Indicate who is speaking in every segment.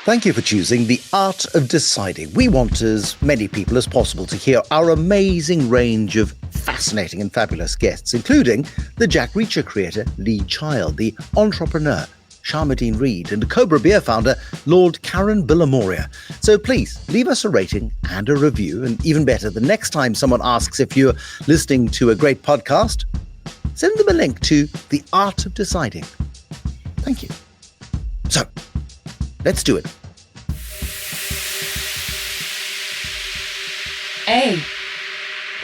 Speaker 1: Thank you for choosing The Art of Deciding. We want as many people as possible to hear our amazing range of fascinating and fabulous guests, including the Jack Reacher creator Lee Child, the entrepreneur Sharmadean Reed, and Cobra Beer founder Lord Karen Billamoria. So please leave us a rating and a review, and even better, the next time someone asks if you're listening to a great podcast, send them a link to The Art of Deciding. Thank you. So, let's do it.
Speaker 2: A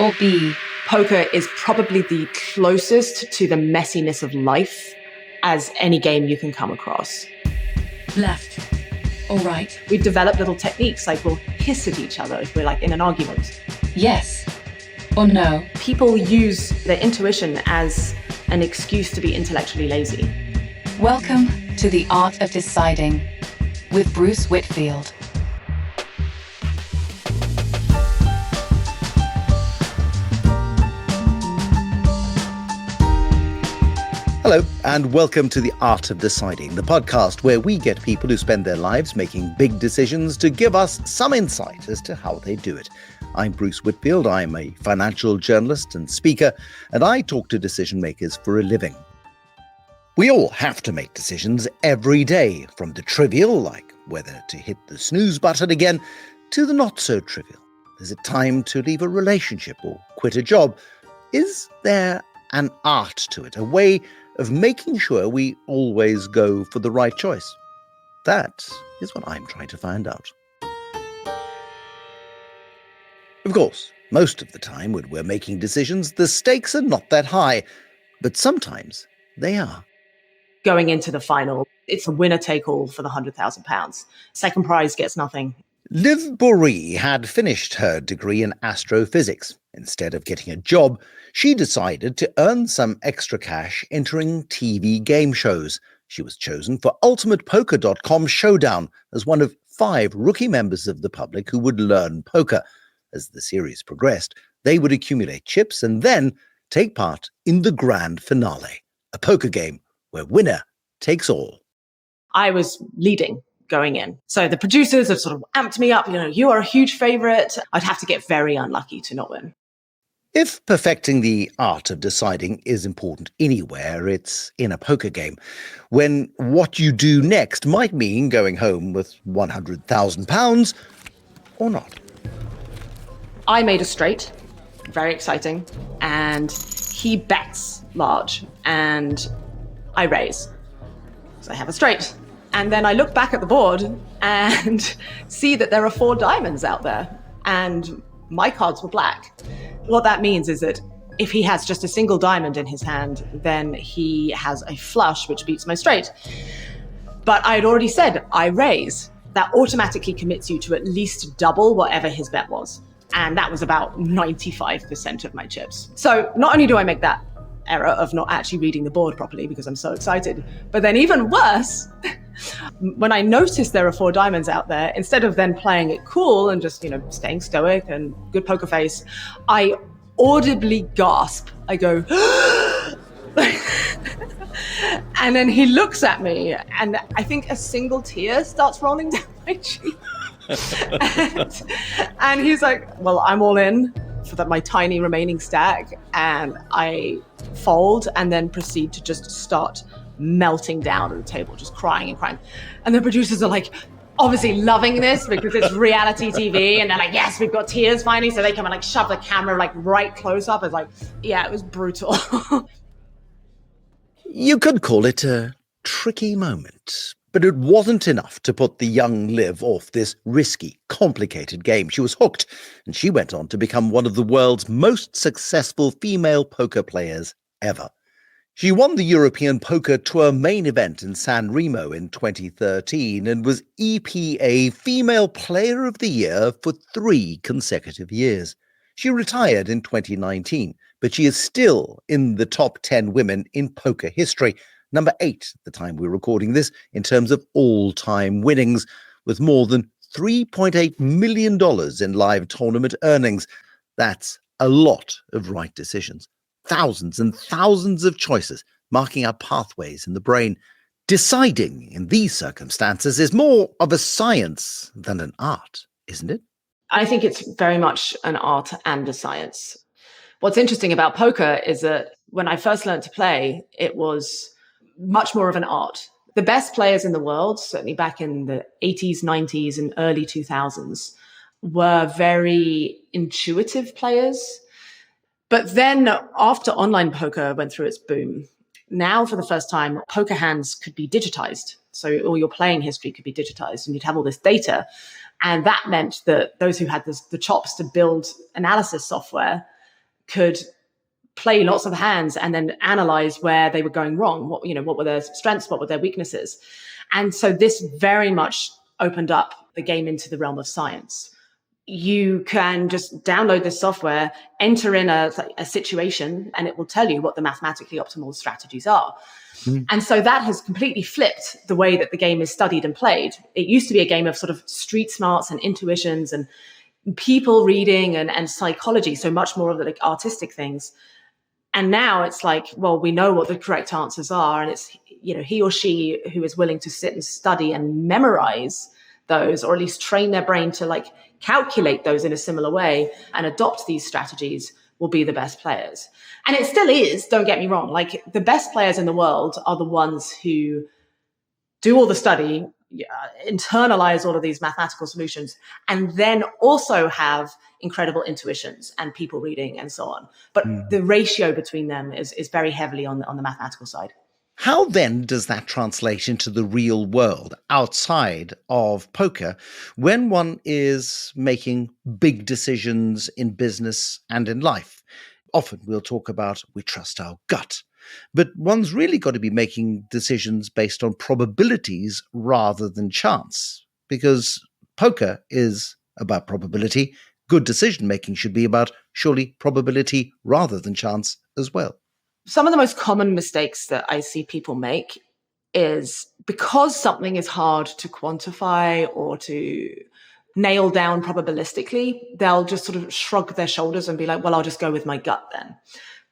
Speaker 2: or B?
Speaker 3: Poker is probably the closest to the messiness of life as any game you can come across.
Speaker 2: Left or right?
Speaker 3: We develop little techniques, like we'll hiss at each other if we're like in an argument.
Speaker 2: Yes or no?
Speaker 3: People use their intuition as an excuse to be intellectually lazy.
Speaker 2: Welcome to The Art of Deciding with Bruce Whitfield.
Speaker 1: Hello, and welcome to The Art of Deciding, the podcast where we get people who spend their lives making big decisions to give us some insight as to how they do it. I'm Bruce Whitfield. I'm a financial journalist and speaker, and I talk to decision makers for a living. We all have to make decisions every day, from the trivial, like whether to hit the snooze button again, to the not so trivial. Is it time to leave a relationship or quit a job? Is there an art to it, a way of making sure we always go for the right choice? That is what I'm trying to find out. Of course, most of the time when we're making decisions, the stakes are not that high, but sometimes they are.
Speaker 3: Going into the final, it's a winner-take-all for the £100,000. Second prize gets nothing.
Speaker 1: Liv Boeree had finished her degree in astrophysics. Instead of getting a job, she decided to earn some extra cash entering TV game shows. She was chosen for UltimatePoker.com Showdown as one of 5 rookie members of the public who would learn poker. As the series progressed, they would accumulate chips and then take part in the grand finale, a poker game where winner takes all.
Speaker 3: I was leading going in. So the producers have sort of amped me up. You are a huge favorite. I'd have to get very unlucky to not win.
Speaker 1: If perfecting the art of deciding is important anywhere, it's in a poker game, when what you do next might mean going home with £100,000 or not.
Speaker 3: I made a straight, very exciting, and he bets large, and I raise. So I have a straight. And then I look back at the board and see that there are 4 diamonds out there, and my cards were black. What that means is that if he has just a single diamond in his hand, then he has a flush, which beats my straight. But I had already said, I raise. That automatically commits you to at least double whatever his bet was. And that was about 95% of my chips. So not only do I make that error of not actually reading the board properly because I'm so excited, but then even worse, when I notice there are 4 diamonds out there, instead of then playing it cool and just, staying stoic and good poker face, I audibly gasp. I go, and then he looks at me, and I think a single tear starts rolling down my cheek. and he's like, well, I'm all in for my tiny remaining stack, and I fold and then proceed to just start melting down at the table, just crying and crying. And the producers are like, obviously loving this because it's reality TV, and they're like, yes, we've got tears finally. So they come and like shove the camera like right close up. It's like, yeah, it was brutal.
Speaker 1: You could call it a tricky moment, but it wasn't enough to put the young Liv off this risky, complicated game. She was hooked, and she went on to become one of the world's most successful female poker players ever. She won the European Poker Tour main event in San Remo in 2013 and was EPA Female Player of the Year for 3 consecutive years. She retired in 2019, but she is still in the top 10 women in poker history, number 8 at the time we're recording this in terms of all-time winnings, with more than $3.8 million in live tournament earnings. That's a lot of right decisions. Thousands and thousands of choices marking our pathways in the brain. Deciding in these circumstances is more of a science than an art, isn't it?
Speaker 3: I think it's very much an art and a science. What's interesting about poker is that when I first learned to play, it was much more of an art. The best players in the world, certainly back in the 80s, 90s, and early 2000s, were very intuitive players. But then after online poker went through its boom, now for the first time, poker hands could be digitized. So all your playing history could be digitized and you'd have all this data. And that meant that those who had the chops to build analysis software could play lots of hands and then analyze where they were going wrong. What were their strengths? What were their weaknesses? And so this very much opened up the game into the realm of science. You can just download this software, enter in a situation, and it will tell you what the mathematically optimal strategies are. And so that has completely flipped the way that the game is studied and played. It used to be a game of sort of street smarts and intuitions and people reading and psychology, so much more of the like artistic things. And now it's like, well, we know what the correct answers are, and it's he or she who is willing to sit and study and memorize those, or at least train their brain to like calculate those in a similar way and adopt these strategies, will be the best players. And it still is, don't get me wrong, like the best players in the world are the ones who do all the study, internalize all of these mathematical solutions, and then also have incredible intuitions and people reading and so on. But the ratio between them is very heavily on the mathematical side.
Speaker 1: How then does that translate into the real world outside of poker when one is making big decisions in business and in life? Often we'll talk about we trust our gut, but one's really got to be making decisions based on probabilities rather than chance, because poker is about probability. Good decision making should be about surely probability rather than chance as well.
Speaker 3: Some of the most common mistakes that I see people make is because something is hard to quantify or to nail down probabilistically, they'll just sort of shrug their shoulders and be like, well, I'll just go with my gut then.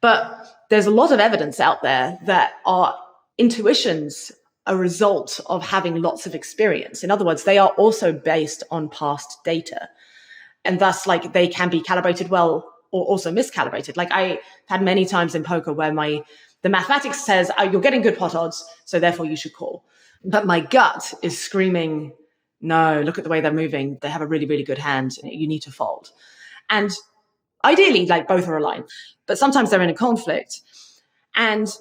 Speaker 3: But there's a lot of evidence out there that our intuitions are a result of having lots of experience. In other words, they are also based on past data. And thus, like, they can be calibrated well or also miscalibrated. Like I had many times in poker where the mathematics says, oh, you're getting good pot odds, so therefore you should call. But my gut is screaming, no, look at the way they're moving. They have a really, really good hand. You need to fold. And ideally, like both are aligned. But sometimes they're in a conflict. And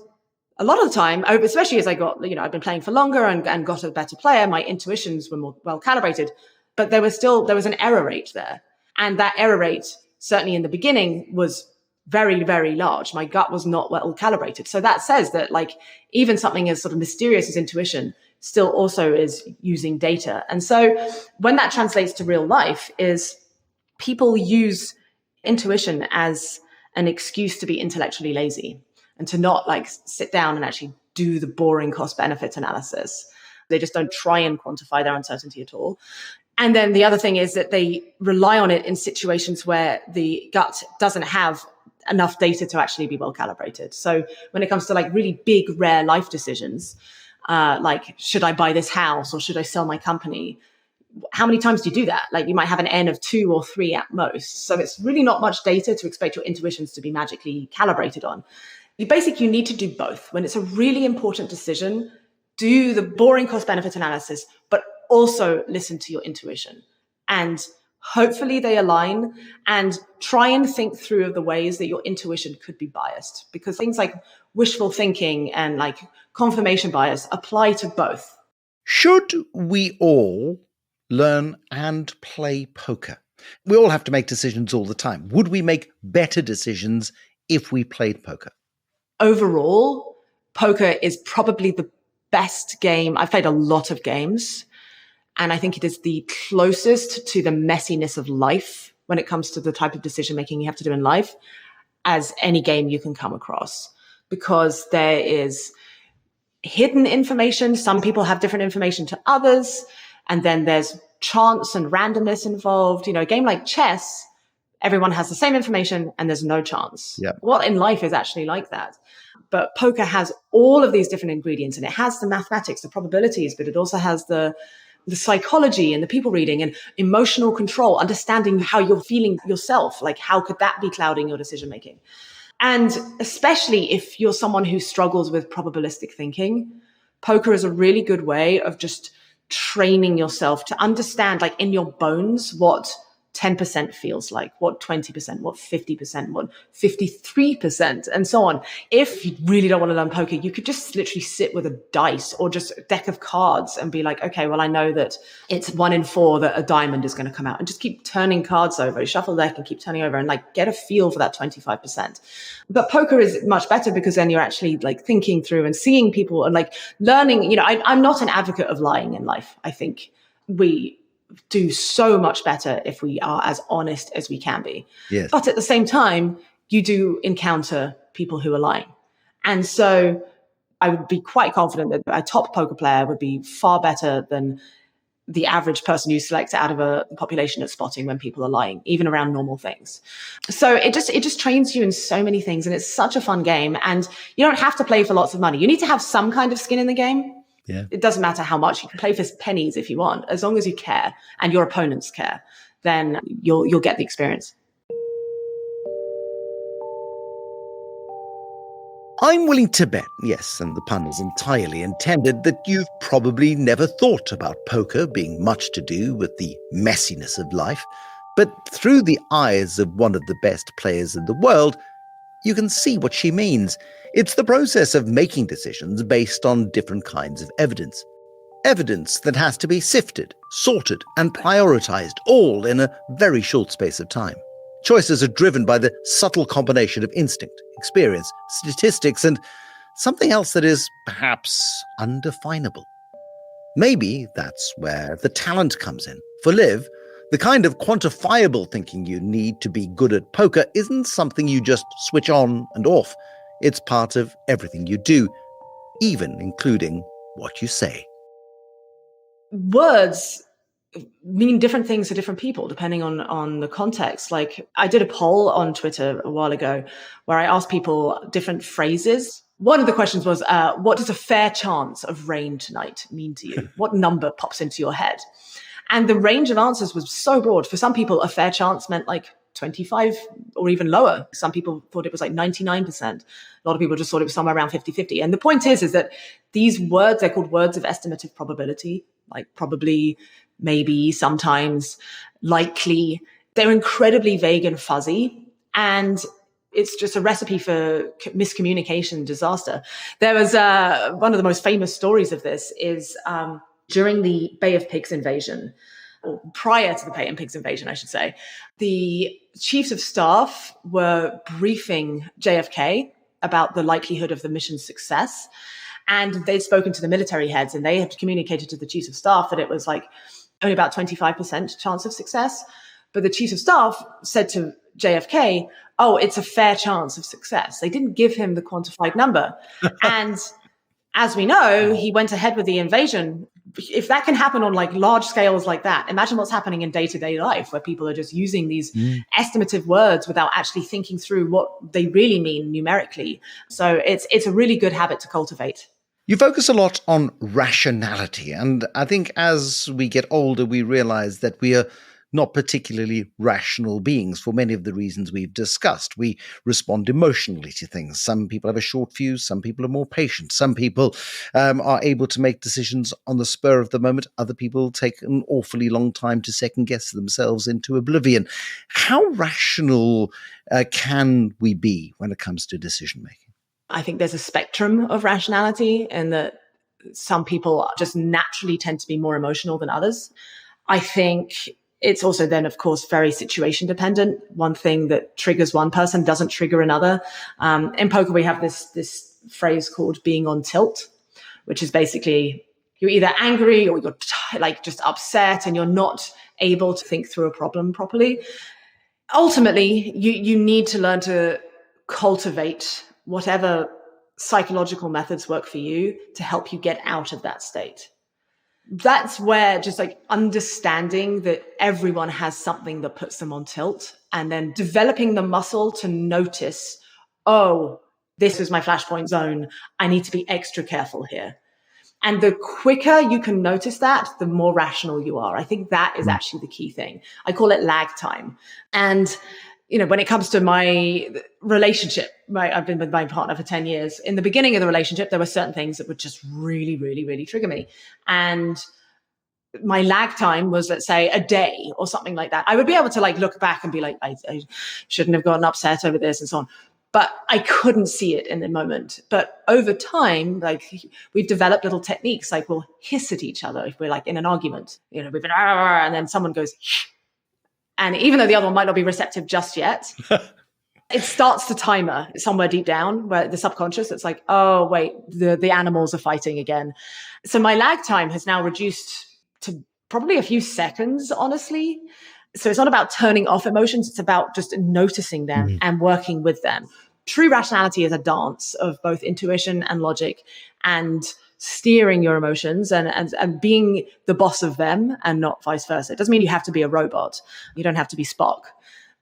Speaker 3: a lot of the time, especially as I got, I've been playing for longer and got a better player, my intuitions were more well calibrated. But there was an error rate there. And that error rate, certainly in the beginning, was very, very large. My gut was not well calibrated. So that says that like even something as sort of mysterious as intuition still also is using data. And so when that translates to real life is people use intuition as an excuse to be intellectually lazy and to not like sit down and actually do the boring cost benefit analysis. They just don't try and quantify their uncertainty at all. And then the other thing is that they rely on it in situations where the gut doesn't have enough data to actually be well calibrated. So when it comes to like really big, rare life decisions, like should I buy this house or should I sell my company? How many times do you do that? Like you might have an N of 2 or 3 at most. So it's really not much data to expect your intuitions to be magically calibrated on. You need to do both. When it's a really important decision, do the boring cost benefit analysis, but also listen to your intuition. And hopefully they align, and try and think through of the ways that your intuition could be biased, because things like wishful thinking and like confirmation bias apply to both.
Speaker 1: Should we all learn and play poker? We all have to make decisions all the time. Would we make better decisions if we played poker?
Speaker 3: Overall, poker is probably the best game. I've played a lot of games, and I think it is the closest to the messiness of life when it comes to the type of decision making you have to do in life as any game you can come across, because there is hidden information. Some people have different information to others. And then there's chance and randomness involved. A game like chess, everyone has the same information and there's no chance.
Speaker 1: Yeah.
Speaker 3: What in life is actually like that? But poker has all of these different ingredients, and it has the mathematics, the probabilities, but it also has the psychology and the people reading and emotional control, understanding how you're feeling yourself. Like, how could that be clouding your decision making? And especially if you're someone who struggles with probabilistic thinking, poker is a really good way of just training yourself to understand, like in your bones, what 10% feels like, what 20%, what 50%, what 53%, and so on. If you really don't want to learn poker, you could just literally sit with a dice or just a deck of cards and be like, okay, well, I know that it's 1 in 4 that a diamond is going to come out, and just keep turning cards over, shuffle the deck and keep turning over and like get a feel for that 25%. But poker is much better because then you're actually like thinking through and seeing people and like learning. I'm not an advocate of lying in life. I think we do so much better if we are as honest as we can be.
Speaker 1: Yes.
Speaker 3: But at the same time, you do encounter people who are lying. And so I would be quite confident that a top poker player would be far better than the average person you select out of a population at spotting when people are lying, even around normal things. So it just trains you in so many things, and it's such a fun game. And you don't have to play for lots of money. You need to have some kind of skin in the game.
Speaker 1: Yeah.
Speaker 3: It doesn't matter how much. You can play for pennies if you want. As long as you care and your opponents care, then you'll get the experience.
Speaker 1: I'm willing to bet, yes, and the pun is entirely intended, that you've probably never thought about poker being much to do with the messiness of life. But through the eyes of one of the best players in the world, you can see what she means. It's the process of making decisions based on different kinds of evidence. Evidence that has to be sifted, sorted, and prioritized, all in a very short space of time. Choices are driven by the subtle combination of instinct, experience, statistics, and something else that is perhaps undefinable. Maybe that's where the talent comes in. For Liv, the kind of quantifiable thinking you need to be good at poker isn't something you just switch on and off. It's part of everything you do, even including what you say.
Speaker 3: Words mean different things to different people depending on the context. Like, I did a poll on Twitter a while ago where I asked people different phrases. One of the questions was, what does a fair chance of rain tonight mean to you? What number pops into your head? And the range of answers was so broad. For some people, a fair chance meant like 25 or even lower. Some people thought it was like 99%. A lot of people just thought it was somewhere around 50-50. And the point is that these words, they're called words of estimative probability, like probably, maybe, sometimes, likely. They're incredibly vague and fuzzy. And it's just a recipe for miscommunication disaster. There was one of the most famous stories of this is during the Bay of Pigs invasion, or prior to the Bay of Pigs invasion, I should say, the chiefs of staff were briefing JFK about the likelihood of the mission's success. And they'd spoken to the military heads, and they had communicated to the chiefs of staff that it was like only about 25% chance of success. But the chiefs of staff said to JFK, oh, it's a fair chance of success. They didn't give him the quantified number. And as we know, he went ahead with the invasion. If that can happen on like large scales like that, imagine what's happening in day-to-day life where people are just using these estimative words without actually thinking through what they really mean numerically. So it's a really good habit to cultivate.
Speaker 1: You focus a lot on rationality, and I think as we get older, we realize that we are not particularly rational beings for many of the reasons we've discussed. We respond emotionally to things. Some people have a short fuse. Some people are more patient. Some people are able to make decisions on the spur of the moment. Other people take an awfully long time to second guess themselves into oblivion. How rational can we be when it comes to decision making?
Speaker 3: I think there's a spectrum of rationality, and that some people just naturally tend to be more emotional than others. I think it's also then, of course, very situation dependent. One thing that triggers one person doesn't trigger another. In poker, we have this phrase called being on tilt, which is basically you're either angry or you're like just upset and you're not able to think through a problem properly. Ultimately, you need to learn to cultivate whatever psychological methods work for you to help you get out of that state. That's where just like understanding that everyone has something that puts them on tilt, and then developing the muscle to notice, oh, this is my flashpoint zone. I need to be extra careful here. And the quicker you can notice that, the more rational you are. I think that is actually the key thing. I call it lag time. And, when it comes to my relationship, I've been with my partner for 10 years. In the beginning of the relationship, there were certain things that would just really, really, really trigger me. And my lag time was, let's say, a day or something like that. I would be able to look back and be like, I shouldn't have gotten upset over this and so on. But I couldn't see it in the moment. But over time, we've developed little techniques, we'll hiss at each other if we're in an argument. We've been, and then someone goes, and even though the other one might not be receptive just yet, it starts the timer somewhere deep down where the subconscious, it's like, oh, wait, the animals are fighting again. So my lag time has now reduced to probably a few seconds, honestly. So it's not about turning off emotions. It's about just noticing them and working with them. True rationality is a dance of both intuition and logic and steering your emotions and being the boss of them and not vice versa. It doesn't mean you have to be a robot. You don't have to be Spock.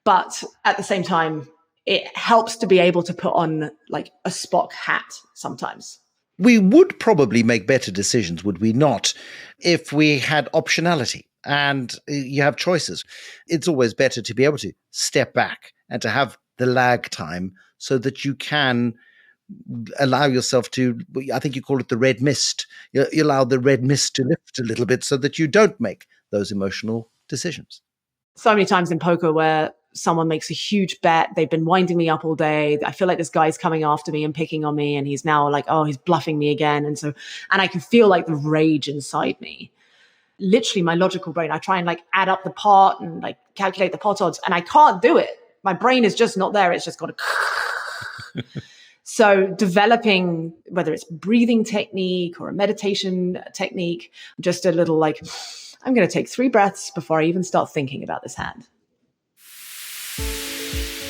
Speaker 3: But at the same time, it helps to be able to put on a Spock hat sometimes.
Speaker 1: We would probably make better decisions, would we not, if we had optionality and you have choices. It's always better to be able to step back and to have the lag time so that you can allow yourself to, I think you call it the red mist. You allow the red mist to lift a little bit so that you don't make those emotional decisions.
Speaker 3: So many times in poker where someone makes a huge bet, they've been winding me up all day. I feel like this guy's coming after me and picking on me, and he's now he's bluffing me again. And I can feel the rage inside me. Literally my logical brain, I try and add up the pot and calculate the pot odds, and I can't do it. My brain is just not there. It's just got to. So developing, whether it's breathing technique or a meditation technique, just a little I'm going to take 3 breaths before I even start thinking about this hand.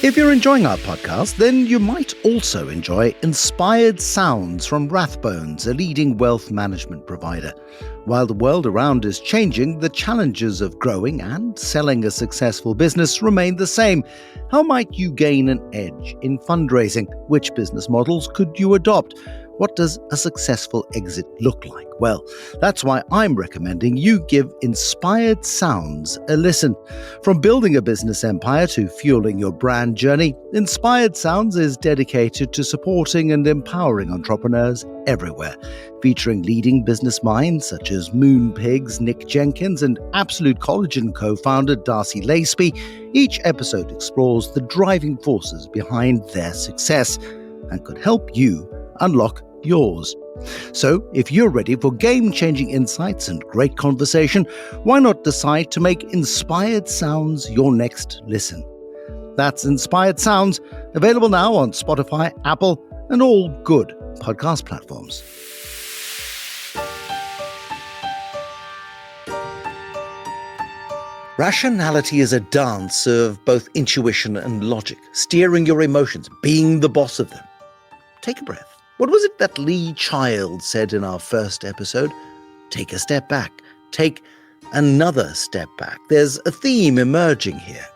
Speaker 1: If you're enjoying our podcast, then you might also enjoy Inspired Sounds from Rathbones, a leading wealth management provider. While the world around is changing, the challenges of growing and selling a successful business remain the same. How might you gain an edge in fundraising? Which business models could you adopt? What does a successful exit look like? Well, that's why I'm recommending you give Inspired Sounds a listen. From building a business empire to fueling your brand journey, Inspired Sounds is dedicated to supporting and empowering entrepreneurs everywhere. Featuring leading business minds such as Moonpig's Nick Jenkins and Absolute Collagen co-founder Darcy Laceby, each episode explores the driving forces behind their success and could help you unlock yours. So, if you're ready for game-changing insights and great conversation, why not decide to make Inspired Sounds your next listen? That's Inspired Sounds, available now on Spotify, Apple, and all good podcast platforms. Rationality is a dance of both intuition and logic, steering your emotions, being the boss of them. Take a breath. What was it that Lee Child said in our first episode? Take a step back. Take another step back. There's a theme emerging here.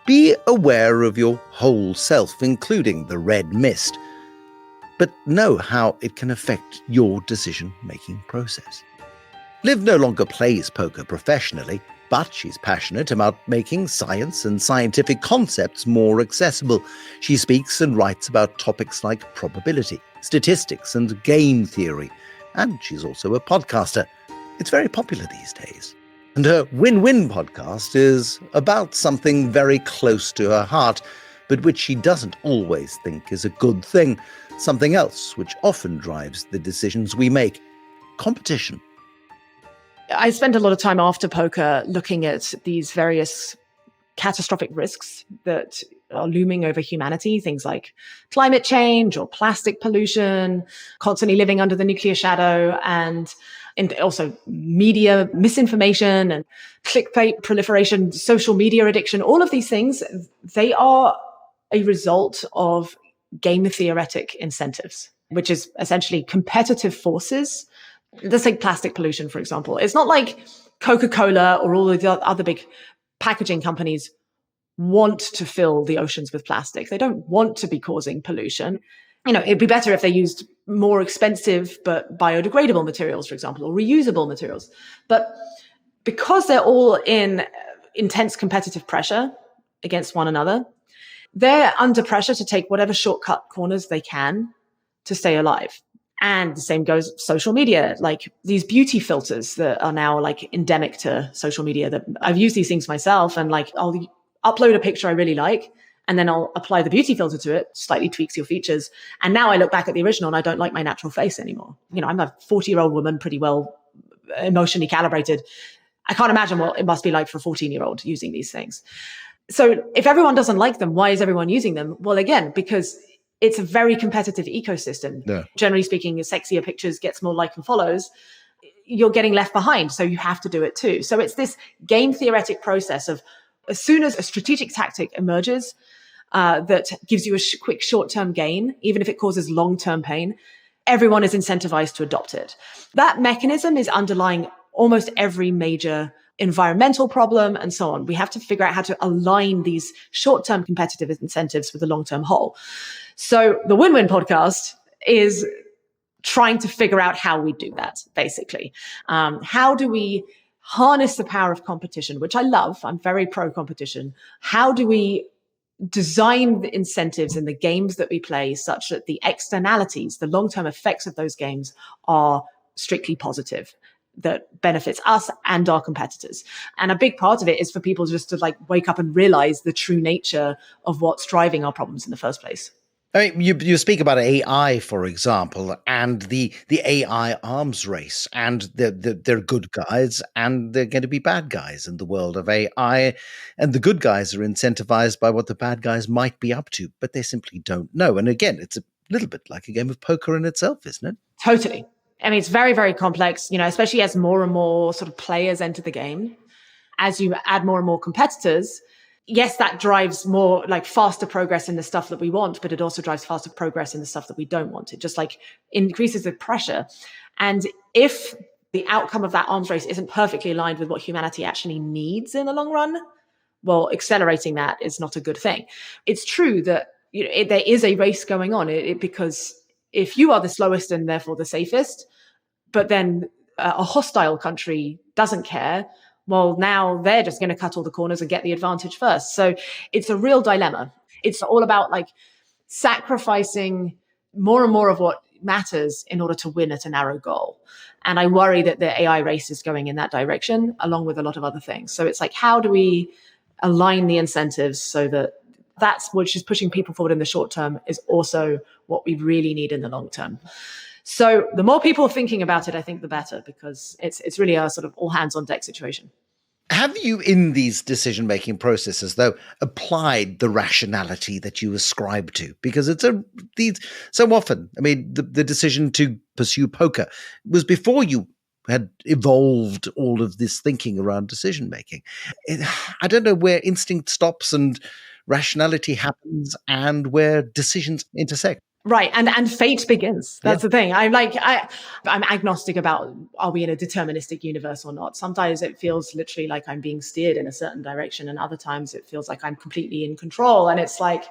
Speaker 1: Be aware of your whole self, including the red mist, but know how it can affect your decision-making process. Liv no longer plays poker professionally, but she's passionate about making science and scientific concepts more accessible. She speaks and writes about topics like probability, statistics, and game theory. And she's also a podcaster. It's very popular these days. And her Win-Win podcast is about something very close to her heart, but which she doesn't always think is a good thing. Something else which often drives the decisions we make. Competition.
Speaker 3: I spent a lot of time after poker looking at these various catastrophic risks that are looming over humanity, things like climate change or plastic pollution, constantly living under the nuclear shadow, and also media misinformation and clickbait proliferation, social media addiction. All of these things, they are a result of game theoretic incentives, which is essentially competitive forces. Let's take plastic pollution, for example. It's not like Coca-Cola or all of the other big packaging companies want to fill the oceans with plastic. They don't want to be causing pollution. It'd be better if they used more expensive but biodegradable materials, for example, or reusable materials. But because they're all in intense competitive pressure against one another, they're under pressure to take whatever shortcut corners they can to stay alive. And the same goes social media, like these beauty filters that are now like endemic to social media. That I've used these things myself, and like I'll upload a picture I really like, and then I'll apply the beauty filter to it, slightly tweaks your features. And now I look back at the original and I don't like my natural face anymore. I'm a 40-year-old woman, pretty well emotionally calibrated. I can't imagine what it must be like for a 14-year-old using these things. So if everyone doesn't like them, why is everyone using them? Well, again, because it's a very competitive ecosystem.
Speaker 1: Yeah.
Speaker 3: Generally speaking, sexier pictures gets more like and follows. You're getting left behind, so you have to do it too. So it's this game theoretic process of, as soon as a strategic tactic emerges that gives you a quick short-term gain, even if it causes long-term pain, everyone is incentivized to adopt it. That mechanism is underlying almost every major environmental problem and so on. We have to figure out how to align these short-term competitive incentives with the long-term whole. So the Win-Win podcast is trying to figure out how we do that, basically. How do we harness the power of competition, which I love. I'm very pro-competition. How do we design the incentives in the games that we play such that the externalities, the long-term effects of those games are strictly positive, that benefits us and our competitors? And a big part of it is for people just to like wake up and realize the true nature of what's driving our problems in the first place.
Speaker 1: I mean, you speak about AI, for example, and the AI arms race, and they're good guys and they're going to be bad guys in the world of AI. And the good guys are incentivized by what the bad guys might be up to, but they simply don't know. And again, it's a little bit like a game of poker in itself, isn't it?
Speaker 3: Totally. I mean, it's very, very complex, especially as more and more sort of players enter the game. As you add more and more competitors, yes, that drives more like faster progress in the stuff that we want, but it also drives faster progress in the stuff that we don't want. It just like increases the pressure. And if the outcome of that arms race isn't perfectly aligned with what humanity actually needs in the long run, well, accelerating that is not a good thing. It's true that there is a race going on because if you are the slowest and therefore the safest, but then a hostile country doesn't care, well, now they're just going to cut all the corners and get the advantage first. So it's a real dilemma. It's all about like sacrificing more and more of what matters in order to win at a narrow goal. And I worry that the AI race is going in that direction, along with a lot of other things. So it's like, how do we align the incentives so that that's which is pushing people forward in the short term is also what we really need in the long term. So the more people thinking about it, I think the better, because it's really a sort of all hands on deck situation.
Speaker 1: Have you, in these decision-making processes, though, applied the rationality that you ascribe to? Because so often, I mean, the decision to pursue poker was before you had evolved all of this thinking around decision-making. I don't know where instinct stops and rationality happens and where decisions intersect.
Speaker 3: Right. And fate begins. That's the thing. I'm agnostic about, are we in a deterministic universe or not? Sometimes it feels literally like I'm being steered in a certain direction. And other times it feels like I'm completely in control. And it's like,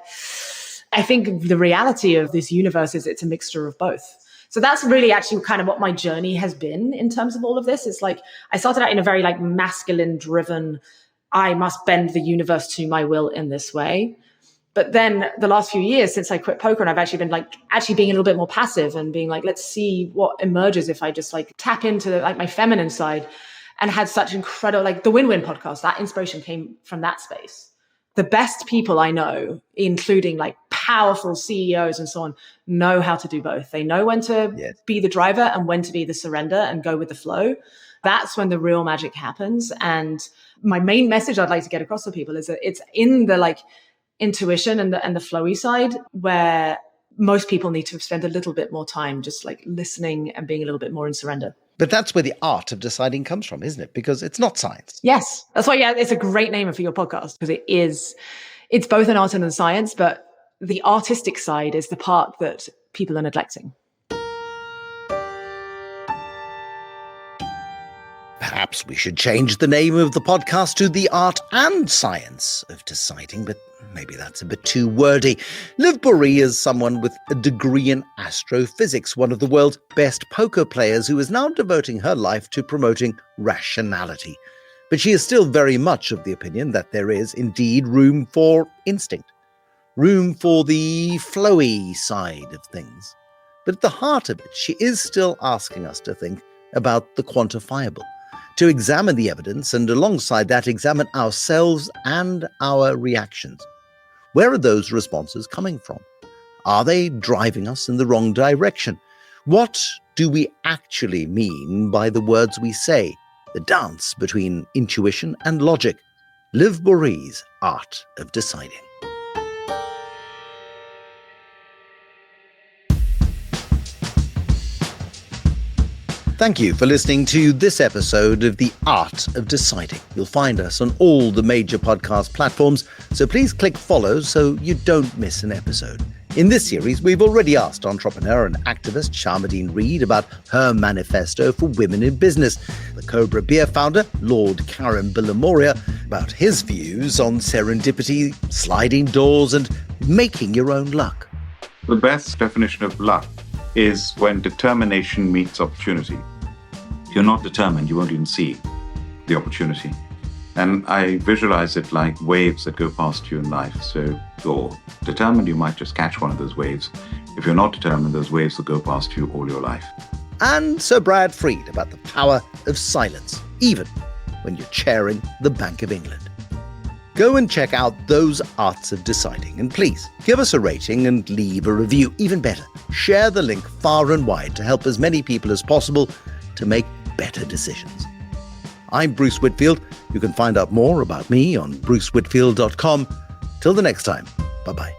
Speaker 3: I think the reality of this universe is it's a mixture of both. So that's really actually kind of what my journey has been in terms of all of this. It's like, I started out in a very like masculine driven, I must bend the universe to my will in this way. But then the last few years since I quit poker, and I've actually been like being a little bit more passive and being like, let's see what emerges if I just like tap into like my feminine side, and had such incredible, like the Win-Win podcast, that inspiration came from that space. The best people I know, including like powerful CEOs and so on, know how to do both. They know when to be the driver and when to be the surrender and go with the flow. That's when the real magic happens. And my main message I'd like to get across to people is that it's in the like intuition and the flowy side where most people need to spend a little bit more time just like listening and being a little bit more in surrender.
Speaker 1: But that's where the art of deciding comes from, isn't it? Because it's not science.
Speaker 3: Yes. That's why, it's a great name for your podcast, because it's both an art and a science, but the artistic side is the part that people are neglecting.
Speaker 1: Perhaps we should change the name of the podcast to The Art and Science of Deciding, but maybe that's a bit too wordy. Liv Boeree is someone with a degree in astrophysics, one of the world's best poker players who is now devoting her life to promoting rationality. But she is still very much of the opinion that there is indeed room for instinct, room for the flowy side of things. But at the heart of it, she is still asking us to think about the quantifiable, to examine the evidence and alongside that examine ourselves and our reactions. Where are those responses coming from? Are they driving us in the wrong direction? What do we actually mean by the words we say? The dance between intuition and logic. Liv Boeree's Art of Deciding. Thank you for listening to this episode of The Art of Deciding. You'll find us on all the major podcast platforms, so please click follow so you don't miss an episode. In this series, we've already asked entrepreneur and activist Sharmadean Reid about her manifesto for women in business, the Cobra Beer founder, Lord Karen Billamoria, about his views on serendipity, sliding doors, and making your own luck.
Speaker 4: The best definition of luck is when determination meets opportunity. If you're not determined, you won't even see the opportunity. And I visualize it like waves that go past you in life. So if you're determined, you might just catch one of those waves. If you're not determined, those waves will go past you all your life.
Speaker 1: And Sir Brad Fried about the power of silence, even when you're chairing the Bank of England. Go and check out those Arts of Deciding, and please give us a rating and leave a review. Even better, share the link far and wide to help as many people as possible to make better decisions. I'm Bruce Whitfield. You can find out more about me on brucewhitfield.com. Till the next time, bye-bye.